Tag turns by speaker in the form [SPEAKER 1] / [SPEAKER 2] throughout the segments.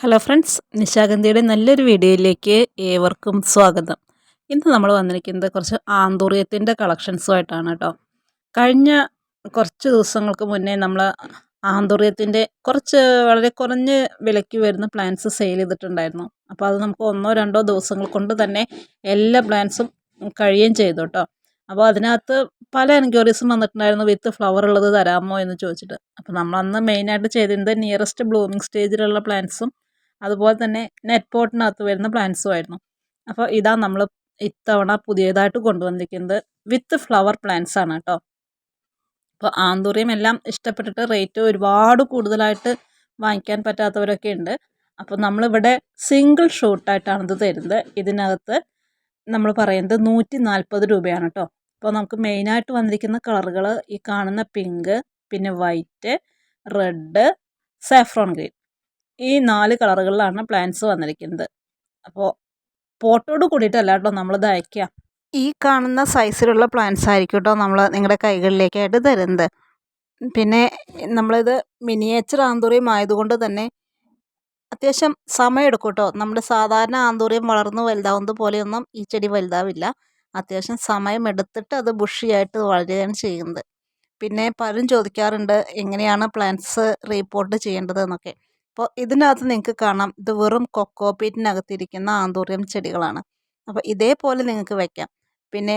[SPEAKER 1] Hello friends, നിശാഗന്ധിയുടെ നല്ലൊരു വീഡിയോയിലേക്ക് ഏവർക്കും സ്വാഗതം. ഇന്ന് നമ്മൾ വന്നിരിക്കുന്നത് കുറച്ച് ആന്തൂറിയത്തിൻ്റെ കളക്ഷൻസുമായിട്ടാണ് കേട്ടോ. കഴിഞ്ഞ കുറച്ച് ദിവസങ്ങൾക്ക് മുന്നേ നമ്മൾ ആന്തൂറിയത്തിൻ്റെ കുറച്ച് വളരെ കുറഞ്ഞ വിലയ്ക്ക് വരുന്ന പ്ലാന്റ്സ് സെയിൽ ചെയ്തിട്ടുണ്ടായിരുന്നു. അപ്പോൾ അത് നമുക്ക് 1-2 ദിവസങ്ങൾ കൊണ്ട് തന്നെ എല്ലാ പ്ലാന്റ്സും കഴിയുകയും ചെയ്തു കേട്ടോ. അപ്പോൾ അതിനകത്ത് പല എൻക്വയറീസും വന്നിട്ടുണ്ടായിരുന്നു, വിത്ത് ഫ്ലവർ ഉള്ളത് തരാമോ എന്ന് ചോദിച്ചിട്ട്. അപ്പോൾ നമ്മളന്ന് മെയിനായിട്ട് ചെയ്തിരുന്നത് നിയറസ്റ്റ് ബ്ലൂമിങ് സ്റ്റേജിലുള്ള പ്ലാന്റ്സും അതുപോലെ തന്നെ നെറ്റ് പോട്ടിനകത്ത് വരുന്ന പ്ലാന്റ്സും ആയിരുന്നു. അപ്പോൾ ഇതാ നമ്മൾ ഇത്തവണ പുതിയതായിട്ട് കൊണ്ടുവന്നിരിക്കുന്നത് വിത്ത് ഫ്ലവർ പ്ലാന്റ്സ് ആണ് കേട്ടോ. അപ്പോൾ ആന്തൂറിയം എല്ലാം ഇഷ്ടപ്പെട്ടിട്ട് റേറ്റ് ഒരുപാട് കൂടുതലായിട്ട് വാങ്ങിക്കാൻ പറ്റാത്തവരൊക്കെ ഉണ്ട്. അപ്പോൾ നമ്മളിവിടെ സിംഗിൾ ഷൂട്ടായിട്ടാണ് ഇത് തരുന്നത്. ഇതിനകത്ത് നമ്മൾ പറയുന്നത് 140 രൂപയാണ് കേട്ടോ. അപ്പോൾ നമുക്ക് മെയിനായിട്ട് വന്നിരിക്കുന്ന കളറുകൾ ഈ കാണുന്ന പിങ്ക്, പിന്നെ വൈറ്റ്, റെഡ്, സാഫ്രോൺ ഗ്രീൻ, ഈ 4 കളറുകളിലാണ് പ്ലാന്റ്സ് വന്നിരിക്കുന്നത്. അപ്പോൾ പോട്ടോട് കൂടിയിട്ടല്ല കേട്ടോ നമ്മളിത് അയക്കുക. ഈ കാണുന്ന സൈസിലുള്ള പ്ലാന്റ്സ് ആയിരിക്കും കേട്ടോ നമ്മൾ നിങ്ങളുടെ കൈകളിലേക്കായിട്ട് തരുന്നത്. പിന്നെ നമ്മളിത് മിനിയേച്ചർ ആന്തൂറിയം ആയതുകൊണ്ട് തന്നെ അത്യാവശ്യം സമയമെടുക്കും കേട്ടോ. നമ്മുടെ സാധാരണ ആന്തൂറിയം വളർന്നു വലുതാവുന്നത് പോലെയൊന്നും ഈ ചെടി വലുതാവില്ല. അത്യാവശ്യം സമയമെടുത്തിട്ട് അത് ബുഷിയായിട്ട് വളരുകയാണ് ചെയ്യുന്നത്. പിന്നെ പലരും ചോദിക്കാറുണ്ട് എങ്ങനെയാണ് പ്ലാന്റ്സ് റീപോർട്ട് ചെയ്യേണ്ടത് എന്നൊക്കെ. അപ്പോൾ ഇതിനകത്ത് നിങ്ങൾക്ക് കാണാം, ഇത് വെറും കൊക്കോ പീറ്റിനകത്തിരിക്കുന്ന ആന്തൂറിയം ചെടികളാണ്. അപ്പോൾ ഇതേപോലെ നിങ്ങൾക്ക് വയ്ക്കാം. പിന്നെ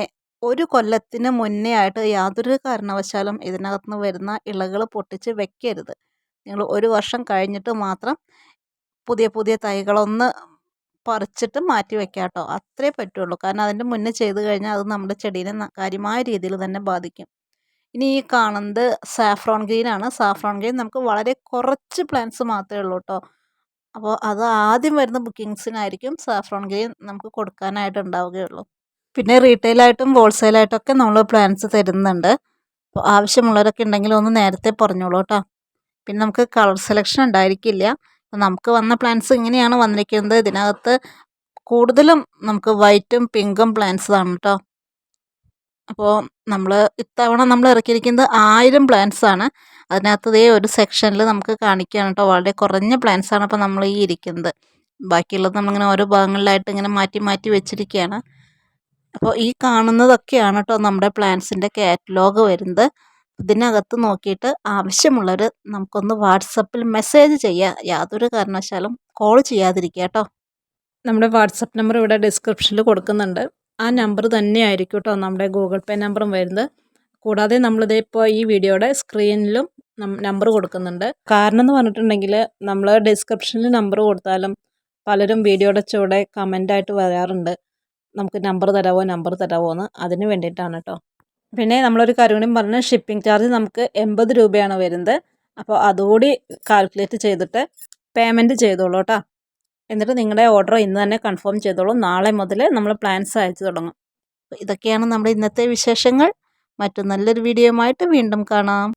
[SPEAKER 1] ഒരു കൊല്ലത്തിന് മുന്നേ ആയിട്ട് യാതൊരു കാരണവശാലും ഇതിനകത്ത് നിന്ന് വരുന്ന ഇലകൾ പൊട്ടിച്ച് വെക്കരുത്. നിങ്ങൾ ഒരു വർഷം കഴിഞ്ഞിട്ട് മാത്രം പുതിയ പുതിയ തൈകളൊന്ന് പറിച്ചിട്ട് മാറ്റി വെക്കാം കേട്ടോ. അത്രേ പറ്റുള്ളൂ. കാരണം അതിൻ്റെ മുന്നേ ചെയ്ത് കഴിഞ്ഞാൽ അത് നമ്മുടെ ചെടീനെ കാര്യമായ രീതിയിൽ തന്നെ ബാധിക്കും. ഇനി ഈ കാണുന്നത് സാഫ്രോൺ ഗ്രീൻ ആണ്. സാഫ്രോൺ ഗ്രീൻ നമുക്ക് വളരെ കുറച്ച് പ്ലാന്റ്സ് മാത്രമേ ഉള്ളൂ കേട്ടോ. അപ്പോൾ അത് ആദ്യം വരുന്ന ബുക്കിങ്സിനായിരിക്കും സാഫ്രോൺ ഗ്രീൻ നമുക്ക് കൊടുക്കാനായിട്ട് ഉണ്ടാവുകയുള്ളൂ. പിന്നെ റീറ്റെയിലായിട്ടും ഹോൾസെയിലായിട്ടൊക്കെ നമ്മൾ പ്ലാന്റ്സ് തരുന്നുണ്ട്. അപ്പോൾ ആവശ്യമുള്ളവരൊക്കെ ഉണ്ടെങ്കിൽ ഒന്ന് നേരത്തെ പറഞ്ഞോളൂ കേട്ടോ. പിന്നെ നമുക്ക് കളർ സെലക്ഷൻ ഉണ്ടായിരിക്കില്ല. അപ്പോൾ നമുക്ക് വന്ന പ്ലാന്റ്സ് ഇങ്ങനെയാണ് വന്നിരിക്കുന്നത്. ഇതിനകത്ത് കൂടുതലും നമുക്ക് വൈറ്റും പിങ്കും പ്ലാന്റ്സ് ആണ് കേട്ടോ. അപ്പോൾ ഇത്തവണ നമ്മൾ ഇറക്കിയിരിക്കുന്നത് 1000 പ്ലാന്റ്സ് ആണ്. അതിനകത്ത് ഇതേ ഒരു സെക്ഷനിൽ നമുക്ക് കാണിക്കുകയാണ് കേട്ടോ. വളരെ കുറഞ്ഞ പ്ലാന്റ്സ് ആണ് അപ്പോൾ നമ്മൾ ഈ ഇരിക്കുന്നത്. ബാക്കിയുള്ളത് നമ്മളിങ്ങനെ ഓരോ ഭാഗങ്ങളിലായിട്ട് ഇങ്ങനെ മാറ്റി മാറ്റി വെച്ചിരിക്കുകയാണ്. അപ്പോൾ ഈ കാണുന്നതൊക്കെയാണ് കേട്ടോ നമ്മുടെ പ്ലാന്റ്സിൻ്റെ കാറ്റലോഗ് വരുന്നത്. ഇതിനകത്ത് നോക്കിയിട്ട് ആവശ്യമുള്ളവർ നമുക്കൊന്ന് വാട്സപ്പിൽ മെസ്സേജ് ചെയ്യുക. യാതൊരു കാരണവശാലും കോൾ ചെയ്യാതിരിക്കുക കേട്ടോ. നമ്മുടെ വാട്സപ്പ് നമ്പർ ഇവിടെ ഡിസ്ക്രിപ്ഷനിൽ കൊടുക്കുന്നുണ്ട്. ആ നമ്പർ തന്നെയായിരിക്കും കേട്ടോ നമ്മുടെ ഗൂഗിൾ പേ നമ്പറും വരുന്നത്. കൂടാതെ നമ്മളിതേ ഇപ്പോൾ ഈ വീഡിയോയുടെ സ്ക്രീനിലും നമ്പർ കൊടുക്കുന്നുണ്ട്. കാരണം എന്ന് പറഞ്ഞിട്ടുണ്ടെങ്കിൽ നമ്മൾ ഡിസ്ക്രിപ്ഷനിൽ നമ്പർ കൊടുത്താലും പലരും വീഡിയോയുടെ ചുവടെ കമൻ്റായിട്ട് വരാറുണ്ട്, നമുക്ക് നമ്പർ തരാമോ എന്ന്. അതിന് വേണ്ടിയിട്ടാണ് കേട്ടോ. പിന്നെ നമ്മളൊരു കാര്യം കൂടി പറഞ്ഞ്, ഷിപ്പിംഗ് ചാർജ് നമുക്ക് 80 രൂപയാണ് വരുന്നത്. അപ്പോൾ അതുകൂടി കാൽക്കുലേറ്റ് ചെയ്തിട്ട് പേയ്മെൻറ്റ് ചെയ്തോളൂ കേട്ടോ. എന്നിട്ട് നിങ്ങളുടെ ഓർഡർ ഇന്ന് തന്നെ കൺഫേം ചെയ്തോളൂ. നാളെ മുതൽ നമ്മൾ പ്ലാൻസ് അയച്ചു തുടങ്ങും. ഇതൊക്കെയാണ് നമ്മുടെ ഇന്നത്തെ വിശേഷങ്ങൾ. മറ്റു നല്ലൊരു വീഡിയോയുമായിട്ട് വീണ്ടും കാണാം.